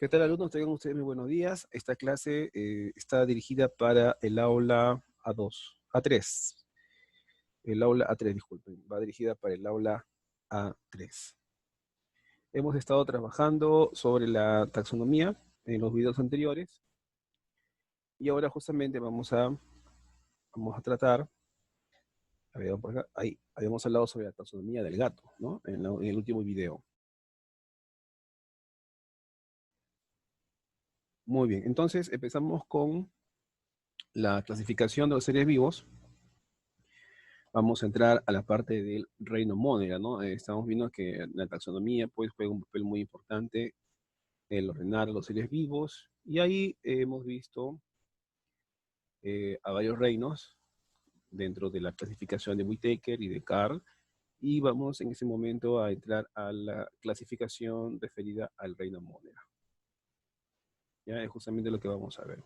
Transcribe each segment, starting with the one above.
¿Qué tal, alumnos? Tengan ustedes muy buenos días. Esta clase está dirigida para el aula A2, A3. El aula A3, disculpen. Va dirigida para el aula A3. Hemos estado trabajando sobre la taxonomía en los videos anteriores. Y ahora justamente vamos a tratar, a ver, por acá, ahí, habíamos hablado sobre la taxonomía del gato, ¿no? En el último video. Muy bien, entonces empezamos con la clasificación de los seres vivos. Vamos a entrar a la parte del reino Monera, ¿no? Estamos viendo que la taxonomía pues, juega un papel muy importante en ordenar los seres vivos, y ahí hemos visto a varios reinos dentro de la clasificación de Whittaker y de Carl, y vamos en ese momento a entrar a la clasificación referida al reino Monera. Ya es justamente lo que vamos a ver.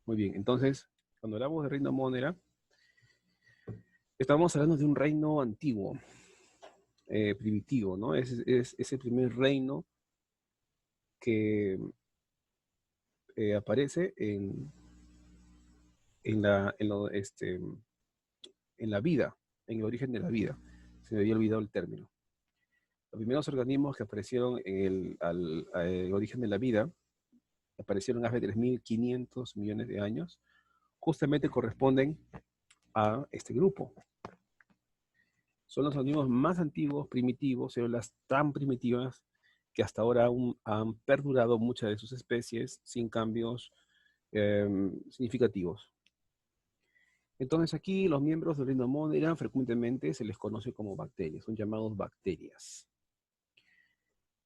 Muy bien, entonces, cuando hablamos de reino Monera, estamos hablando de un reino antiguo, primitivo, ¿no? Es el primer reino que aparece en la vida, en el origen de la vida. Se me había olvidado el término. Los primeros organismos que aparecieron en al origen de la vida aparecieron hace 3.500 millones de años, justamente corresponden a este grupo. Son los organismos más antiguos, primitivos, células tan primitivas que hasta ahora aún han perdurado muchas de sus especies sin cambios significativos. Entonces aquí los miembros del reino Monera frecuentemente se les conoce como bacterias, son llamados bacterias.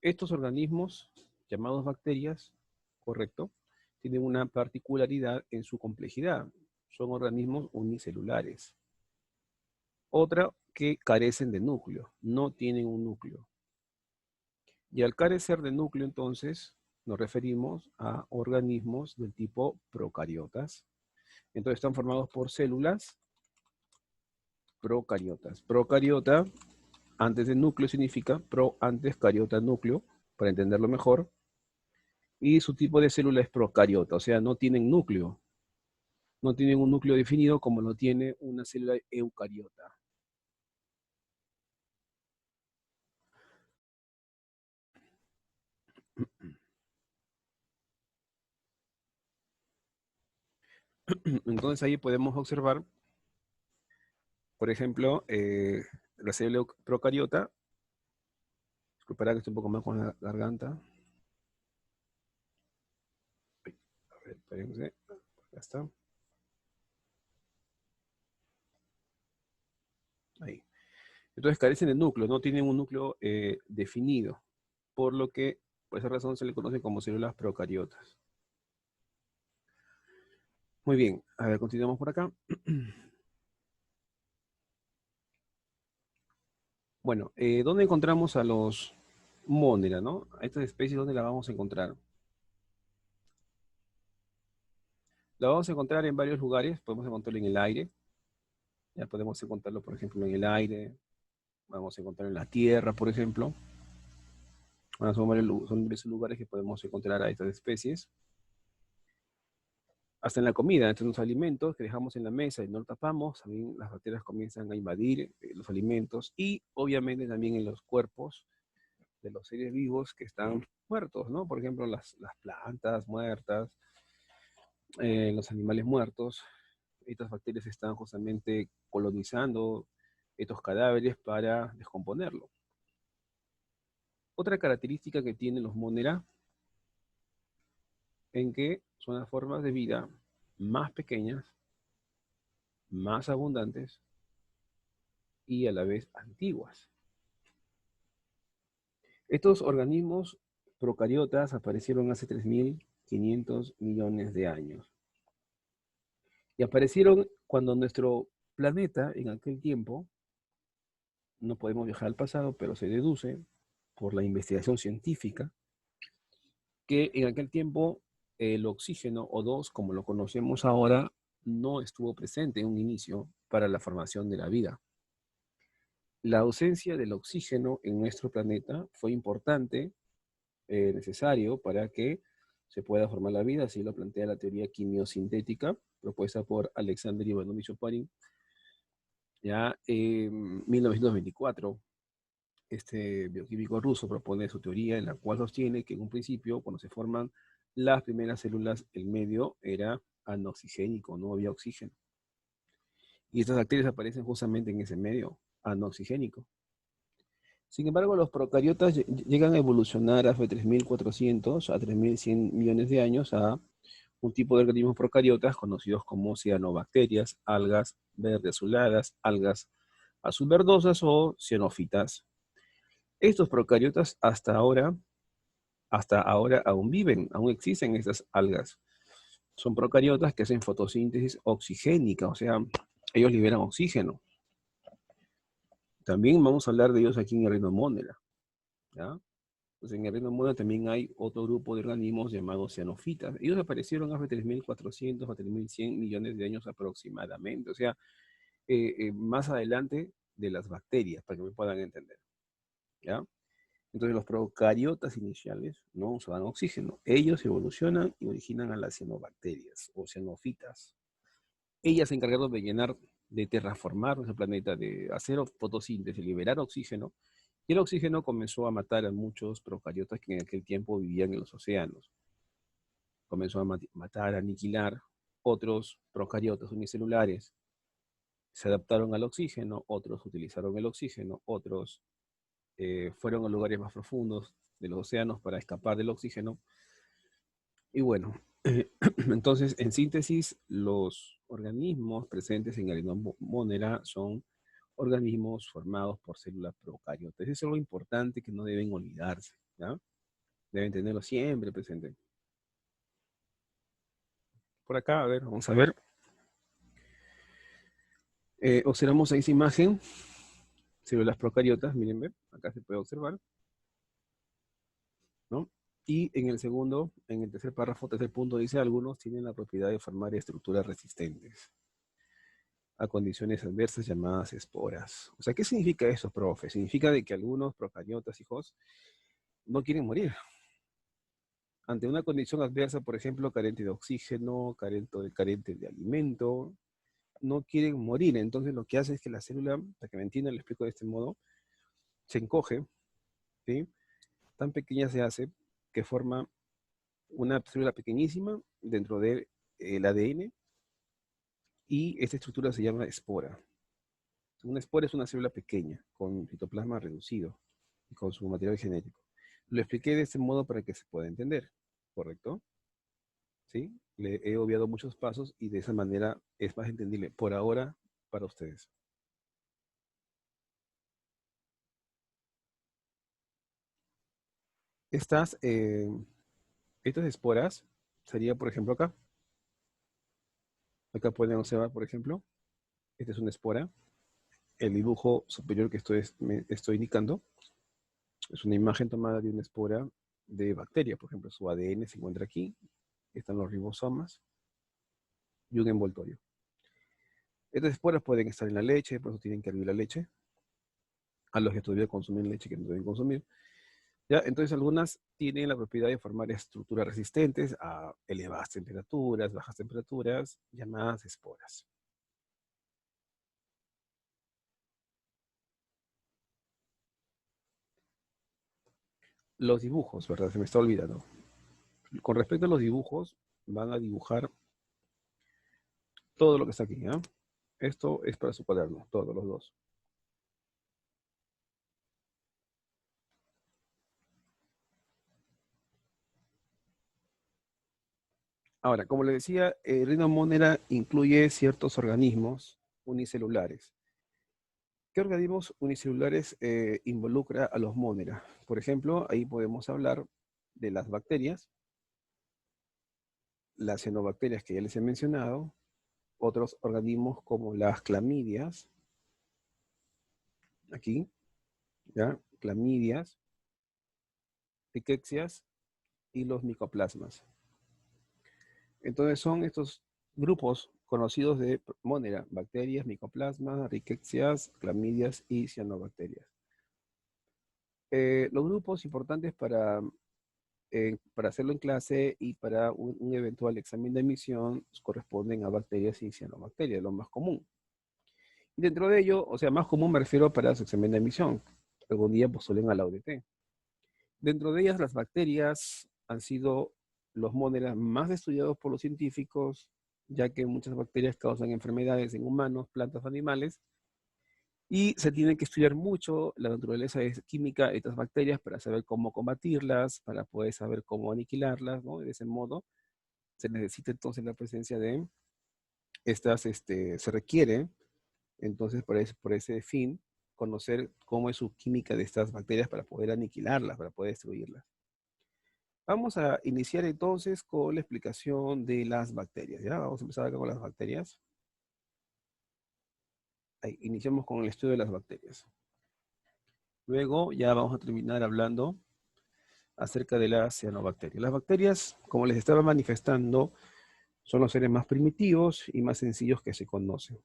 Estos organismos, llamados bacterias, correcto, tienen una particularidad en su complejidad. Son organismos unicelulares. Otra, que carecen de núcleo, no tienen un núcleo. Y al carecer de núcleo, entonces, nos referimos a organismos del tipo procariotas. Entonces están formados por células procariotas. Procariota, antes de núcleo, significa pro antes, cariota núcleo, para entenderlo mejor. Y su tipo de célula es procariota, o sea, no tienen núcleo. No tienen un núcleo definido como lo tiene una célula eucariota. Entonces ahí podemos observar, por ejemplo, la célula procariota. Disculpará que estoy un poco más con la garganta. A ver, espérense. Ya está. Ahí. Entonces carecen de núcleo, no tienen un núcleo definido, por lo que, por esa razón, se le conoce como células procariotas. Muy bien, a ver, continuamos por acá. Bueno, ¿dónde encontramos a los Monera, no? A estas especies, ¿dónde las vamos a encontrar? La vamos a encontrar en varios lugares. Podemos encontrarlo en el aire. Ya podemos encontrarlo, por ejemplo, en el aire. Vamos a encontrarlo en la tierra, por ejemplo. Bueno, son varios lugares que podemos encontrar a estas especies. Hasta en la comida, entre los alimentos que dejamos en la mesa y no lo tapamos, también las bacterias comienzan a invadir los alimentos, y obviamente también en los cuerpos de los seres vivos que están muertos, ¿no? Por ejemplo, las plantas muertas, los animales muertos. Estas bacterias están justamente colonizando estos cadáveres para descomponerlo. Otra característica que tienen los Monera, en que son las formas de vida más pequeñas, más abundantes y a la vez antiguas. Estos organismos procariotas aparecieron hace 3.500 millones de años. Y aparecieron cuando nuestro planeta, en aquel tiempo, no podemos viajar al pasado, pero se deduce por la investigación científica que en aquel tiempo el oxígeno O2, como lo conocemos ahora, no estuvo presente en un inicio para la formación de la vida. La ausencia del oxígeno en nuestro planeta fue importante, necesario para que se pueda formar la vida, así lo plantea la teoría quimiosintética propuesta por Alexander Ivanovich Oparin, ya en 1924. Este bioquímico ruso propone su teoría en la cual sostiene que en un principio, cuando se forman las primeras células, el medio era anoxigénico, no había oxígeno. Y estas bacterias aparecen justamente en ese medio anoxigénico. Sin embargo, los procariotas llegan a evolucionar hace 3.400 a 3.100 millones de años a un tipo de organismos procariotas conocidos como cianobacterias, algas verde azuladas, algas azul verdosas o cianófitas. Estos procariotas hasta ahora aún viven, aún existen estas algas. Son procariotas que hacen fotosíntesis oxigénica, o sea, ellos liberan oxígeno. También vamos a hablar de ellos aquí en el reino Monera, ¿ya? Pues en el reino Monera también hay otro grupo de organismos llamados cianofitas. Ellos aparecieron hace 3.400 a 3.100 millones de años aproximadamente, o sea, más adelante de las bacterias, para que me puedan entender, ¿ya? Entonces los procariotas iniciales no usaban oxígeno. Ellos evolucionan y originan a las cianobacterias o cianofitas. Ellas se encargaron de llenar, de terraformar nuestro planeta, de hacer fotosíntesis, liberar oxígeno, y el oxígeno comenzó a matar a muchos procariotas que en aquel tiempo vivían en los océanos. Comenzó a matar, a aniquilar otros procariotas unicelulares. Se adaptaron al oxígeno, otros utilizaron el oxígeno, otros fueron a lugares más profundos de los océanos para escapar del oxígeno. Y bueno, entonces, en síntesis, los organismos presentes en el reino Monera son organismos formados por células procariotas. Eso es algo importante que no deben olvidarse, ¿ya? Deben tenerlo siempre presente. Por acá, a ver, vamos a ver. Observamos ahí esa imagen, células procariotas, miren, ve, acá se puede observar, ¿no? Y en el segundo, en el tercer párrafo, tercer punto, dice, algunos tienen la propiedad de formar estructuras resistentes a condiciones adversas llamadas esporas. O sea, ¿qué significa eso, profe? Significa de que algunos procariotas, hijos, no quieren morir. Ante una condición adversa, por ejemplo, carente de oxígeno, carente de alimento, no quieren morir. Entonces lo que hace es que la célula, para que me entiendan, lo explico de este modo, se encoge, ¿sí? Tan pequeña se hace que forma una célula pequeñísima dentro del ADN y esta estructura se llama espora. Una espora es una célula pequeña con citoplasma reducido y con su material genético. Lo expliqué de este modo para que se pueda entender, ¿correcto? ¿Sí? Le he obviado muchos pasos y de esa manera es más entendible por ahora para ustedes. Estas, estas esporas sería, por ejemplo, acá. Acá pueden observar, por ejemplo, esta es una espora. El dibujo superior que me estoy indicando es una imagen tomada de una espora de bacteria. Por ejemplo, su ADN se encuentra aquí. Están los ribosomas y un envoltorio. Estas esporas pueden estar en la leche, por eso tienen que hervir la leche. A los que todavía consumen leche que no deben consumir. ¿Ya? Entonces algunas tienen la propiedad de formar estructuras resistentes a elevadas temperaturas, bajas temperaturas, llamadas esporas. Los dibujos, ¿verdad? Se me está olvidando. Con respecto a los dibujos, van a dibujar todo lo que está aquí, ¿ya? Esto es para su cuaderno, todos los dos. Ahora, como le decía, el reino Monera incluye ciertos organismos unicelulares. ¿Qué organismos unicelulares involucra a los Monera? Por ejemplo, ahí podemos hablar de las bacterias, las cianobacterias que ya les he mencionado, otros organismos como las clamidias, aquí, ¿ya? Clamidias, riquecias y los micoplasmas. Entonces son estos grupos conocidos de Monera, bacterias, micoplasmas, rickettsias, clamidias y cianobacterias. Los grupos importantes para hacerlo en clase y para un eventual examen de admisión corresponden a bacterias y cianobacterias, lo más común. Y dentro de ello, o sea, más común me refiero para su examen de admisión. Algún día postulen a la UDT. Dentro de ellas, las bacterias han sido los modelos más estudiados por los científicos, ya que muchas bacterias causan enfermedades en humanos, plantas, animales, y se tiene que estudiar mucho la naturaleza química de estas bacterias para saber cómo combatirlas, para poder saber cómo aniquilarlas, ¿no? De ese modo, se necesita entonces la presencia de estas, se requiere, entonces por ese fin, conocer cómo es su química de estas bacterias para poder aniquilarlas, para poder destruirlas. Vamos a iniciar entonces con la explicación de las bacterias, ¿ya? Vamos a empezar acá con las bacterias. Ahí, iniciamos con el estudio de las bacterias. Luego ya vamos a terminar hablando acerca de las cianobacterias. Las bacterias, como les estaba manifestando, son los seres más primitivos y más sencillos que se conocen,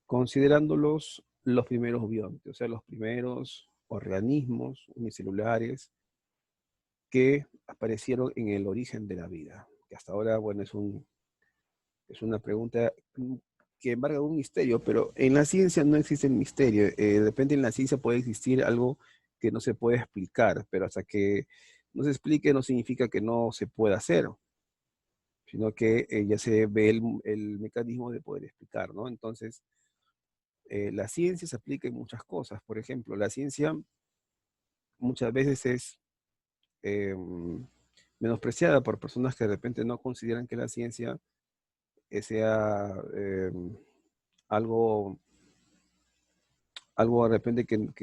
considerándolos los primeros biontes, o sea, los primeros organismos unicelulares que aparecieron en el origen de la vida, que hasta ahora, bueno, es una pregunta que embarga un misterio, pero en la ciencia no existe el misterio. De repente en la ciencia puede existir algo que no se puede explicar, pero hasta que no se explique no significa que no se pueda hacer, sino que ya se ve el mecanismo de poder explicar, ¿no? Entonces, la ciencia se aplica en muchas cosas. Por ejemplo, la ciencia muchas veces es eh, menospreciada por personas que de repente no consideran que la ciencia sea algo, algo de repente que no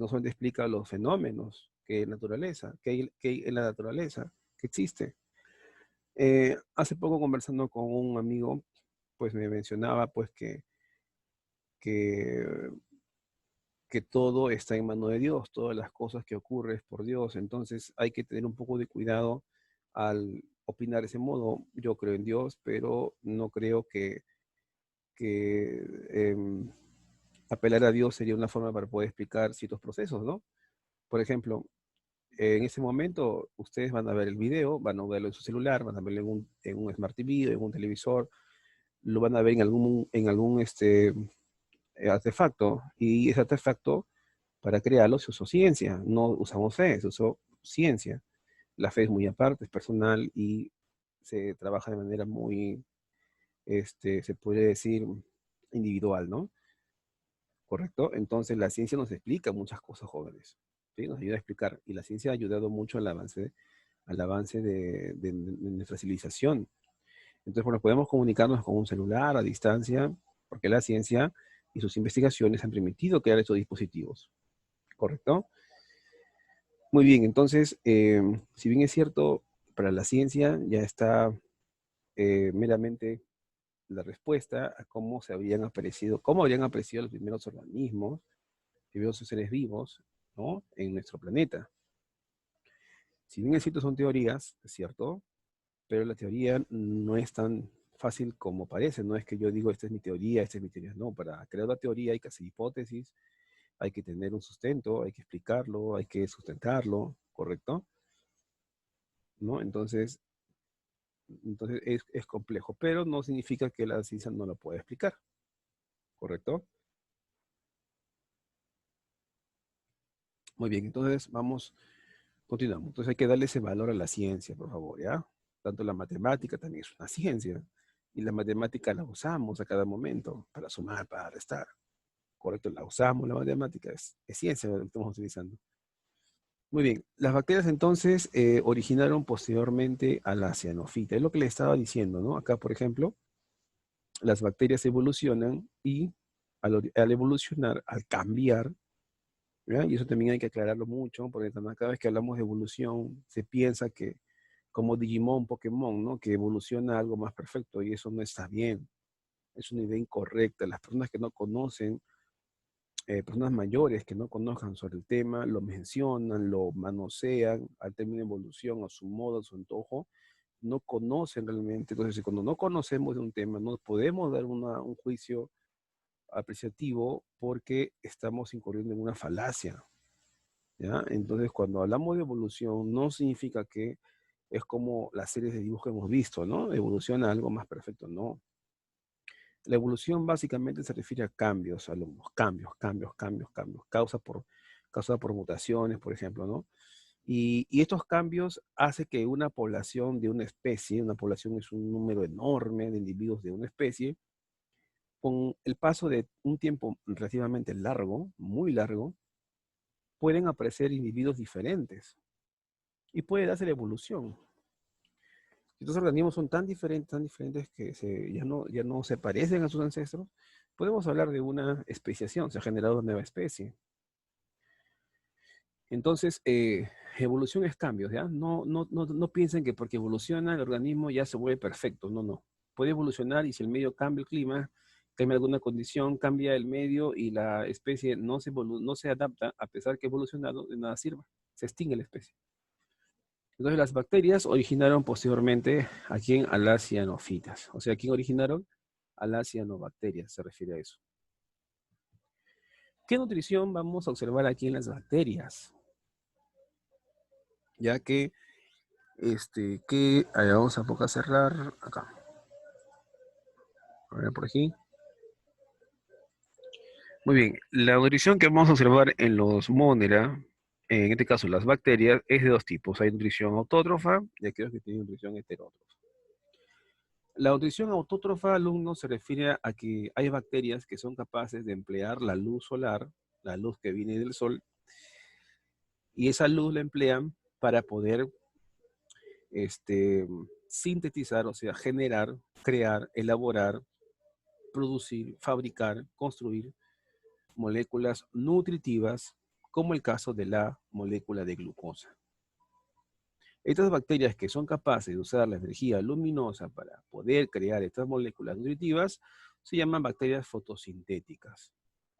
solamente explica los fenómenos que hay en naturaleza, que hay en la naturaleza, que existe. Hace poco conversando con un amigo, pues me mencionaba pues que, que todo está en mano de Dios, todas las cosas que ocurren es por Dios, entonces hay que tener un poco de cuidado al opinar de ese modo. Yo creo en Dios, pero no creo que apelar a Dios sería una forma para poder explicar ciertos procesos, ¿no? Por ejemplo, en ese momento ustedes van a ver el video, van a verlo en su celular, van a verlo en un Smart TV, en un televisor, lo van a ver en algún artefacto, y ese artefacto para crearlo se usó ciencia, no usamos fe, se usó ciencia. La fe es muy aparte, es personal y se trabaja de manera muy, se puede decir, individual, ¿no? ¿Correcto? Entonces la ciencia nos explica muchas cosas, jóvenes, ¿sí? Nos ayuda a explicar, y la ciencia ha ayudado mucho al avance de nuestra civilización. Entonces, bueno, podemos comunicarnos con un celular a distancia, porque la ciencia y sus investigaciones han permitido crear estos dispositivos, ¿correcto? Muy bien, entonces, si bien es cierto, para la ciencia ya está meramente la respuesta a cómo habrían aparecido los primeros organismos, primeros seres vivos, ¿no? En nuestro planeta. Si bien es cierto, son teorías, es cierto, pero la teoría no es tan fácil como parece. No es que yo digo, esta es mi teoría, esta es mi teoría. No, para crear una teoría hay que hacer hipótesis, hay que tener un sustento, hay que explicarlo, hay que sustentarlo, ¿correcto? ¿No? Entonces es complejo, pero no significa que la ciencia no lo pueda explicar, ¿correcto? Muy bien, entonces continuamos. Entonces hay que darle ese valor a la ciencia, por favor, ¿ya? Tanto la matemática también es una ciencia, y la matemática la usamos a cada momento para sumar, para restar, ¿correcto? La usamos, la matemática es ciencia lo que estamos utilizando. Muy bien, las bacterias entonces originaron posteriormente a la cianofita, es lo que le estaba diciendo, ¿no? Acá, por ejemplo, las bacterias evolucionan y al evolucionar, al cambiar, ¿ya? Y eso también hay que aclararlo mucho, porque cada vez que hablamos de evolución, se piensa que como Digimon, Pokémon, ¿no? Que evoluciona a algo más perfecto, y eso no está bien. Es una idea incorrecta. Las personas que no conocen, personas mayores que no conozcan sobre el tema, lo mencionan, lo manosean al término de evolución, a su modo, a su antojo, no conocen realmente. Entonces, cuando no conocemos de un tema, no podemos dar un juicio apreciativo porque estamos incurriendo en una falacia, ¿ya? Entonces, cuando hablamos de evolución, no significa que es como las series de dibujos que hemos visto, ¿no? Evoluciona a algo más perfecto, no. La evolución básicamente se refiere a cambios, a los cambios, causa por mutaciones, por ejemplo, ¿no? Y estos cambios hacen que una población de una especie, una población es un número enorme de individuos de una especie, con el paso de un tiempo relativamente largo, muy largo, pueden aparecer individuos diferentes y puede darse la evolución. Estos organismos son tan diferentes que ya no se parecen a sus ancestros. Podemos hablar de una especiación, se ha generado una nueva especie. Entonces, evolución es cambios, ¿ya? No piensen que porque evoluciona el organismo ya se vuelve perfecto, no, no. Puede evolucionar y si el medio cambia el clima, cambia alguna condición, cambia el medio y la especie no se adapta, a pesar que ha evolucionado, de nada sirva, se extingue la especie. Entonces las bacterias originaron posteriormente aquí en a las cianofitas. O sea, ¿quién originaron? A las cianobacterias, se refiere a eso. ¿Qué nutrición vamos a observar aquí en las bacterias? Ya que, vamos a poco a cerrar acá. A ver, por aquí. Muy bien, la nutrición que vamos a observar en los Monera, en este caso las bacterias, es de dos tipos. Hay nutrición autótrofa y aquellos que tienen nutrición heterótrofa. La nutrición autótrofa, alumno, se refiere a que hay bacterias que son capaces de emplear la luz solar, la luz que viene del sol, y esa luz la emplean para poder sintetizar, o sea, generar, crear, elaborar, producir, fabricar, construir moléculas nutritivas, como el caso de la molécula de glucosa. Estas bacterias que son capaces de usar la energía luminosa para poder crear estas moléculas nutritivas se llaman bacterias fotosintéticas.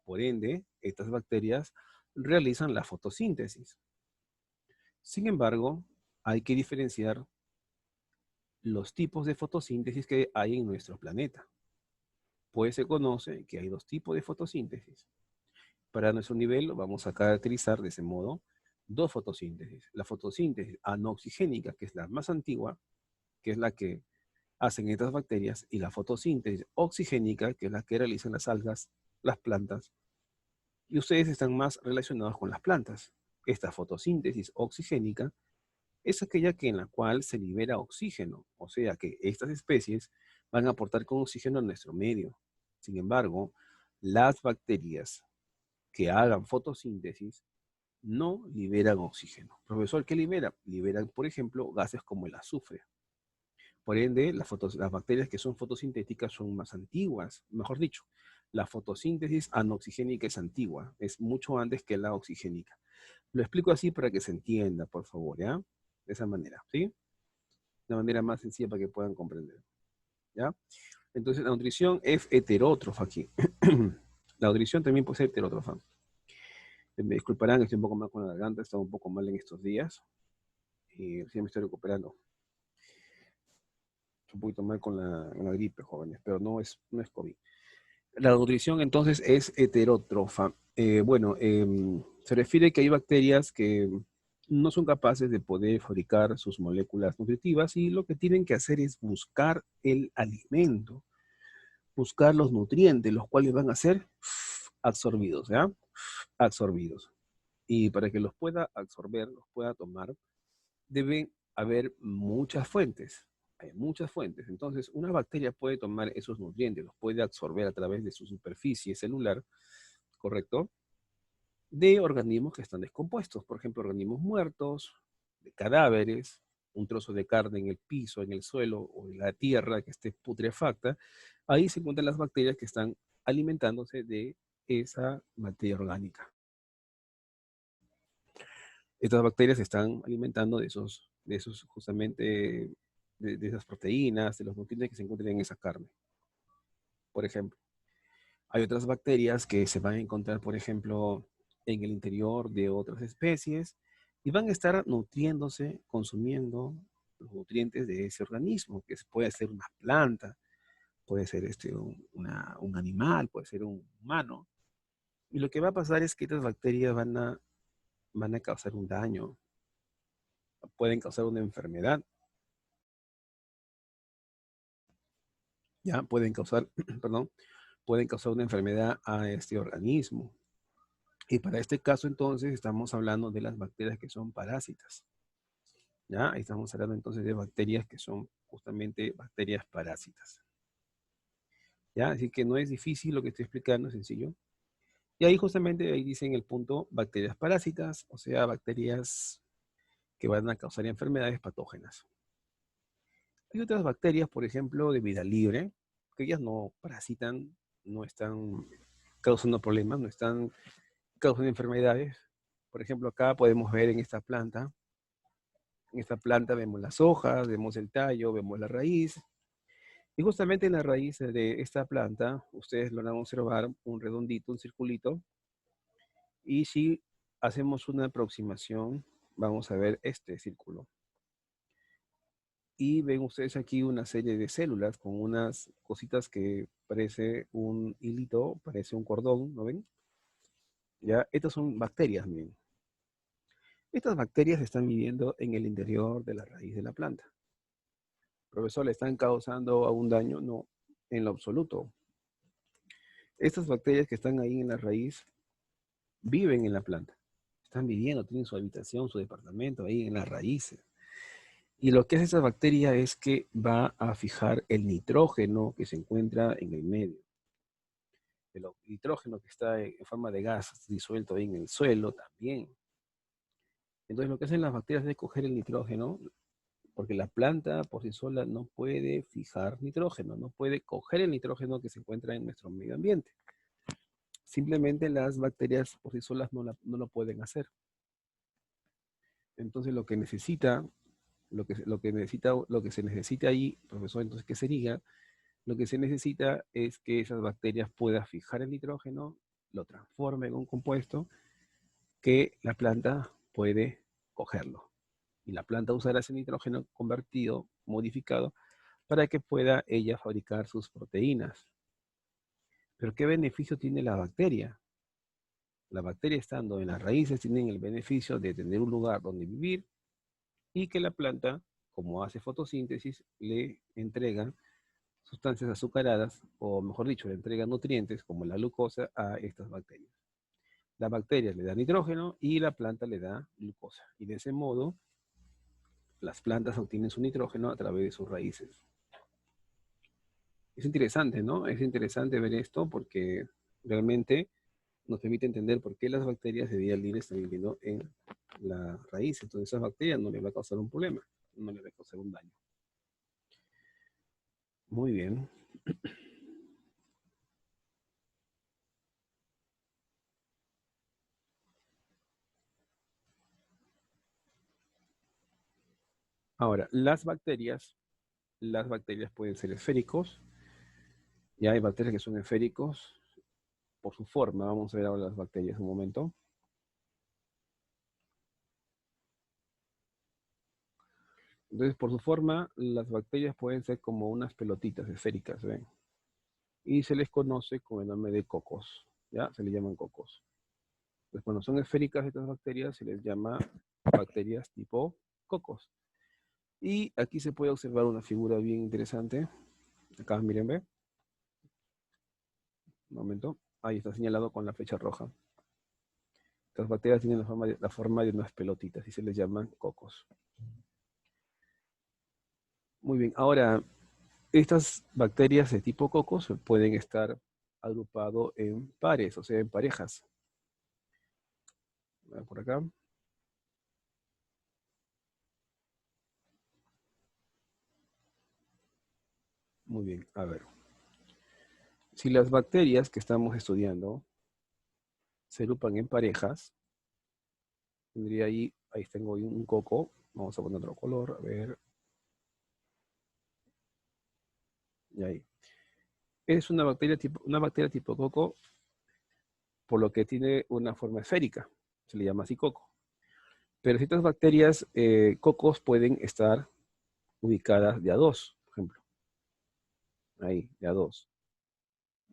Por ende, estas bacterias realizan la fotosíntesis. Sin embargo, hay que diferenciar los tipos de fotosíntesis que hay en nuestro planeta. Pues se conoce que hay dos tipos de fotosíntesis. Para nuestro nivel lo vamos a caracterizar de ese modo dos fotosíntesis. La fotosíntesis anoxigénica, que es la más antigua, que es la que hacen estas bacterias, y la fotosíntesis oxigénica, que es la que realizan las algas, las plantas, y ustedes están más relacionados con las plantas. Esta fotosíntesis oxigénica es aquella en la cual se libera oxígeno, o sea que estas especies van a aportar con oxígeno a nuestro medio. Sin embargo, las bacterias que hagan fotosíntesis no liberan oxígeno. Profesor, ¿qué libera? Liberan, por ejemplo, gases como el azufre. Por ende, las bacterias que son fotosintéticas son más antiguas. Mejor dicho, la fotosíntesis anoxigénica es antigua, es mucho antes que la oxigénica. Lo explico así para que se entienda, por favor, ¿ya? De esa manera, ¿sí? De una manera más sencilla para que puedan comprender, ¿ya? Entonces, la nutrición es heterótrofa aquí. La nutrición también puede ser heterótrofa. Me disculparán, estoy un poco mal con la garganta, he estado un poco mal en estos días. Y sí me estoy recuperando. Un poquito mal con la gripe, jóvenes, pero no es COVID. La nutrición entonces es heterótrofa. Se refiere que hay bacterias que no son capaces de poder fabricar sus moléculas nutritivas y lo que tienen que hacer es buscar el alimento, buscar los nutrientes, los cuales van a ser absorbidos, ¿ya? Absorbidos. Y para que los pueda absorber, los pueda tomar, deben haber muchas fuentes. Hay muchas fuentes. Entonces, una bacteria puede tomar esos nutrientes, los puede absorber a través de su superficie celular, ¿correcto? De organismos que están descompuestos. Por ejemplo, organismos muertos, de cadáveres, un trozo de carne en el piso, en el suelo o en la tierra que esté putrefacta. Ahí se encuentran las bacterias que están alimentándose de esa materia orgánica. Estas bacterias se están alimentando de esos justamente, de esas proteínas, de los nutrientes que se encuentran en esa carne. Por ejemplo, hay otras bacterias que se van a encontrar, por ejemplo, en el interior de otras especies y van a estar nutriéndose, consumiendo los nutrientes de ese organismo, que puede ser una planta, puede ser un animal, puede ser un humano. Y lo que va a pasar es que estas bacterias van a causar un daño, pueden causar una enfermedad, ya pueden causar, perdón, pueden causar una enfermedad a este organismo. Y para este caso, entonces, estamos hablando de las bacterias que son parásitas. ¿Ya? Ahí estamos hablando entonces de bacterias que son justamente bacterias parásitas. ¿Ya? Así que no es difícil lo que estoy explicando, es sencillo. Y ahí justamente ahí dicen el punto bacterias parásitas, o sea, bacterias que van a causar enfermedades patógenas. Hay otras bacterias, por ejemplo, de vida libre, que ellas no parasitan, no están causando problemas, no están causando enfermedades. Por ejemplo, acá podemos ver en esta planta vemos las hojas, vemos el tallo, vemos la raíz. Y justamente en la raíz de esta planta, ustedes lo van a observar un redondito, un circulito. Y si hacemos una aproximación, vamos a ver este círculo. Y ven ustedes aquí una serie de células con unas cositas que parece un hilito, parece un cordón, ¿no ven? Ya, estas son bacterias, miren. Estas bacterias están viviendo en el interior de la raíz de la planta. Profesor, ¿le están causando algún daño? No, en lo absoluto. Estas bacterias que están ahí en la raíz viven en la planta. Están viviendo, tienen su habitación, su departamento ahí en las raíces. Y lo que hace esa bacteria es que va a fijar el nitrógeno que se encuentra en el medio. El nitrógeno que está en forma de gas disuelto ahí en el suelo también. Entonces lo que hacen las bacterias es coger el nitrógeno, porque la planta por sí sola no puede fijar nitrógeno, no puede coger el nitrógeno que se encuentra en nuestro medio ambiente. Simplemente las bacterias por sí solas no lo pueden hacer. Entonces lo que necesita, lo que se necesita ahí, profesor, entonces, ¿qué sería? Lo que se necesita es que esas bacterias puedan fijar el nitrógeno, lo transformen en un compuesto que la planta puede cogerlo. Y la planta usará ese nitrógeno convertido, modificado, para que pueda ella fabricar sus proteínas. Pero ¿qué beneficio tiene la bacteria? La bacteria, estando en las raíces, tiene el beneficio de tener un lugar donde vivir y que la planta, como hace fotosíntesis, le entrega sustancias azucaradas, o mejor dicho, le entrega nutrientes como la glucosa a estas bacterias. La bacteria le da nitrógeno y la planta le da glucosa. Y de ese modo, las plantas obtienen su nitrógeno a través de sus raíces. Es interesante, ¿no? Es interesante ver esto porque realmente nos permite entender por qué las bacterias de vida libre están viviendo en la raíz. Entonces, esas bacterias no les va a causar un problema, no les va a causar un daño. Muy bien. Ahora, las bacterias pueden ser esféricos. Ya hay bacterias que son esféricos por su forma. Vamos a ver ahora las bacterias un momento. Entonces, por su forma, las bacterias pueden ser como unas pelotitas esféricas, ¿ven? Y se les conoce con el nombre de cocos, ¿ya? Se les llaman cocos. Pues cuando son esféricas estas bacterias, se les llama bacterias tipo cocos. Y aquí se puede observar una figura bien interesante. Acá, miren, ve. Un momento. Ahí está señalado con la flecha roja. Estas bacterias tienen la forma de unas pelotitas y se les llaman cocos. Muy bien. Ahora, estas bacterias de tipo cocos pueden estar agrupados en pares, o sea, en parejas. Por acá. Muy bien. A ver. Si las bacterias que estamos estudiando se agrupan en parejas, tendría ahí tengo un coco. Vamos a poner otro color. A ver. Y ahí. Es una bacteria tipo coco, por lo que tiene una forma esférica. Se le llama así coco. Pero ciertas bacterias, cocos, pueden estar ubicadas de a dos, por ejemplo. Ahí, de a dos.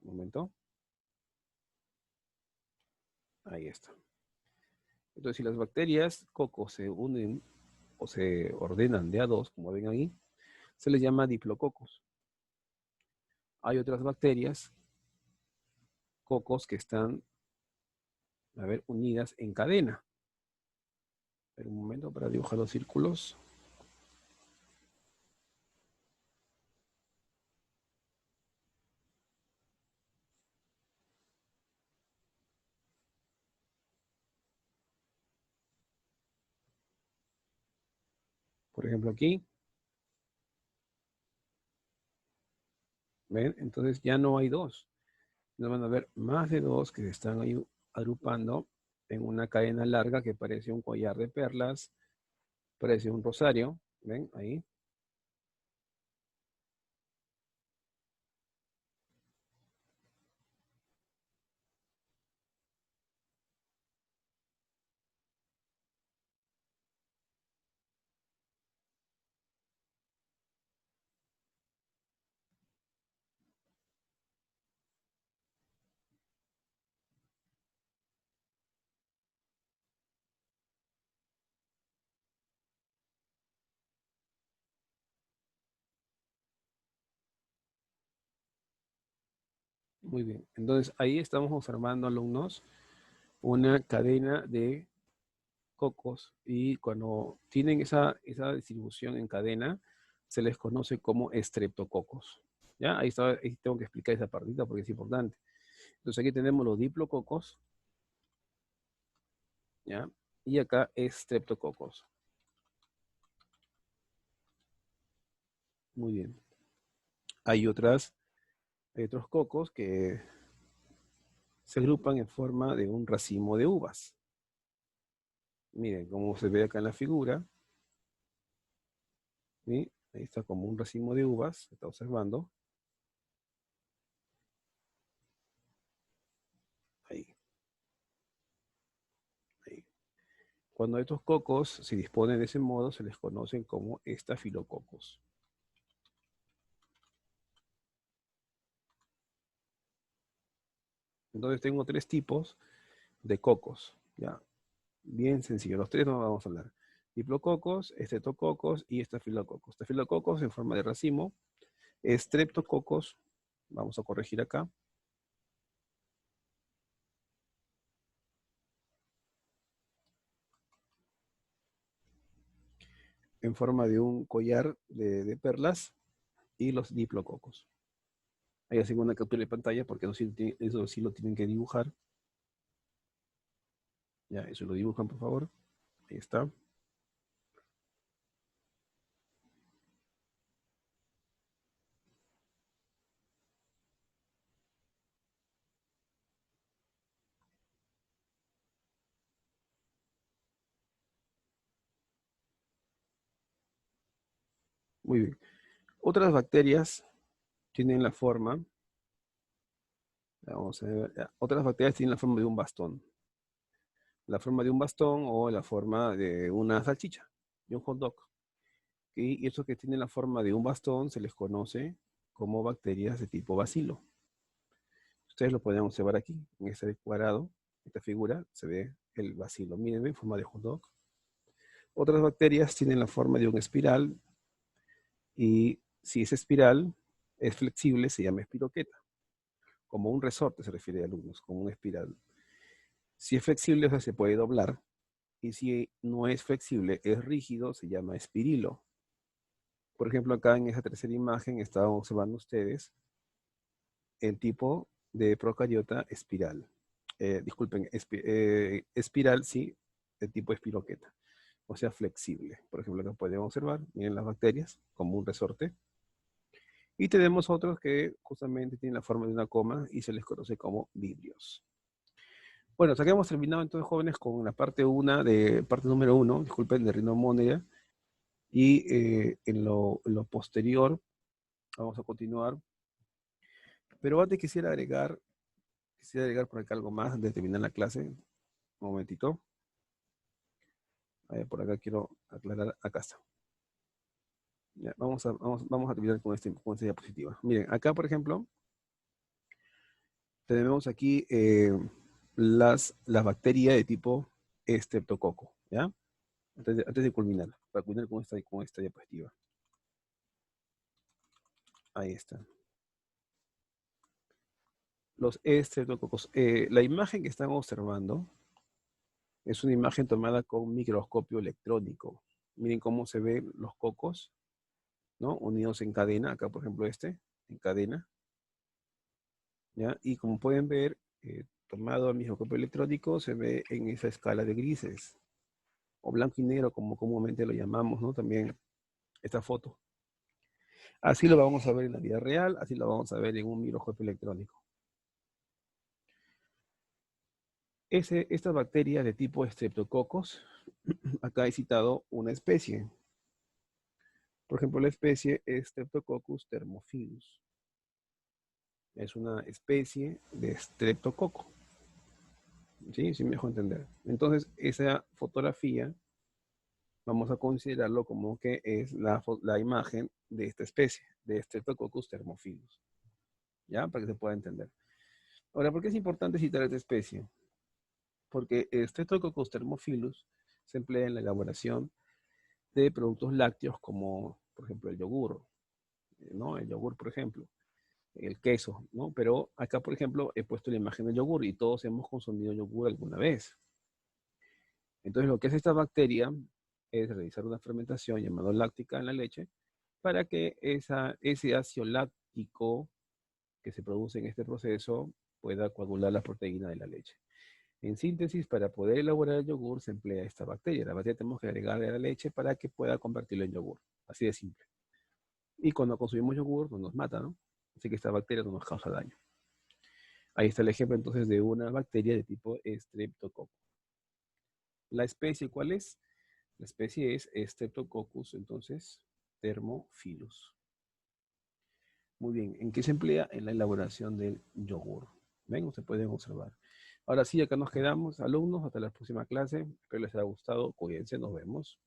Un momento. Ahí está. Entonces, si las bacterias coco se unen o se ordenan de a dos, como ven ahí, se les llama diplococos. Hay otras bacterias, cocos, que están, a ver, unidas en cadena. Espera un momento para dibujar los círculos. Por ejemplo, aquí, ¿ven? Entonces ya no hay dos. No van a ver más de dos que se están ahí agrupando en una cadena larga que parece un collar de perlas, parece un rosario. ¿Ven? Ahí. Muy bien. Entonces ahí estamos observando, alumnos, una cadena de cocos, y cuando tienen esa distribución en cadena, se les conoce como estreptococos. ¿Ya? Ahí, está, ahí tengo que explicar esa partita porque es importante. Entonces aquí tenemos los diplococos, ¿ya? Y acá estreptococos. Muy bien. Hay otros cocos que se agrupan en forma de un racimo de uvas. Miren cómo se ve acá en la figura. ¿Sí? Ahí está como un racimo de uvas, se está observando. Ahí, ahí. Cuando estos cocos se disponen de ese modo, se les conocen como estafilococos. Entonces tengo tres tipos de cocos, ¿ya? Bien sencillo, los tres no vamos a hablar. Diplococos, estreptococos y estafilococos. Estafilococos en forma de racimo, estreptococos, vamos a corregir acá, en forma de un collar de perlas, y los diplococos. Ahí hacen una captura de pantalla porque eso sí lo tienen que dibujar. Ya, eso lo dibujan, por favor. Ahí está. Muy bien. Otras bacterias tienen la forma, vamos a ver, otras bacterias tienen la forma de un bastón. La forma de un bastón o la forma de una salchicha, de un hot dog. Y esos que tienen la forma de un bastón se les conoce como bacterias de tipo bacilo. Ustedes lo pueden observar aquí, en este cuadrado, esta figura, se ve el bacilo. Miren, en forma de hot dog. Otras bacterias tienen la forma de un espiral, y si esa espiral es flexible, se llama espiroqueta. Como un resorte se refiere a alumnos, como una espiral. Si es flexible, o sea, se puede doblar. Y si no es flexible, es rígido, se llama espirilo. Por ejemplo, acá en esa tercera imagen estaban observando ustedes el tipo de procariota espiral. Disculpen, espiral, sí, de tipo espiroqueta. O sea, flexible. Por ejemplo, acá pueden observar, miren las bacterias, como un resorte. Y tenemos otros que justamente tienen la forma de una coma y se les conoce como vibrios. Bueno, hasta que hemos terminado entonces, jóvenes, con la parte número uno, disculpen, de rinomonia. Y en lo posterior vamos a continuar. Pero antes quisiera agregar por acá algo más antes de terminar la clase. Un momentito. A ver, por acá quiero aclarar, acá está. Ya, vamos a terminar con esta diapositiva. Miren, acá, por ejemplo, tenemos aquí las bacterias de tipo estreptococo, ¿ya? Antes de culminar, para culminar con esta diapositiva. Ahí está. Los estreptococos. La imagen que están observando es una imagen tomada con microscopio electrónico. Miren cómo se ven los cocos, ¿no? Unidos en cadena. Acá, por ejemplo, en cadena. ¿Ya? Y como pueden ver, tomado al microscopio electrónico, se ve en esa escala de grises, o blanco y negro, como comúnmente lo llamamos, ¿no? También esta foto. Así lo vamos a ver en la vida real, así lo vamos a ver en un microscopio electrónico. Estas bacterias de tipo Streptococcus, acá he citado una especie. Por ejemplo, la especie es Streptococcus thermophilus. Es una especie de streptococo. ¿Sí? Sí me dejo entender. Entonces, esa fotografía vamos a considerarlo como que es la imagen de esta especie, de Streptococcus thermophilus. ¿Ya? Para que se pueda entender. Ahora, ¿por qué es importante citar esta especie? Porque Streptococcus thermophilus se emplea en la elaboración de productos lácteos como, por ejemplo, el yogur, ¿no? El yogur, por ejemplo, el queso, ¿no? Pero acá, por ejemplo, he puesto la imagen del yogur y todos hemos consumido yogur alguna vez. Entonces, lo que hace esta bacteria es realizar una fermentación llamada láctica en la leche para que ese ácido láctico que se produce en este proceso pueda coagular la proteína de la leche. En síntesis, para poder elaborar el yogur se emplea esta bacteria. La bacteria tenemos que agregarle a la leche para que pueda convertirlo en yogur. Así de simple. Y cuando consumimos yogur, pues nos mata, ¿no? Así que esta bacteria no nos causa daño. Ahí está el ejemplo entonces de una bacteria de tipo Streptococcus. ¿La especie cuál es? La especie es Streptococcus, entonces, thermophilus. Muy bien, ¿en qué se emplea? En la elaboración del yogur. ¿Ven? Ustedes pueden observar. Ahora sí, acá nos quedamos, alumnos, hasta la próxima clase. Espero les haya gustado. Cuídense, nos vemos.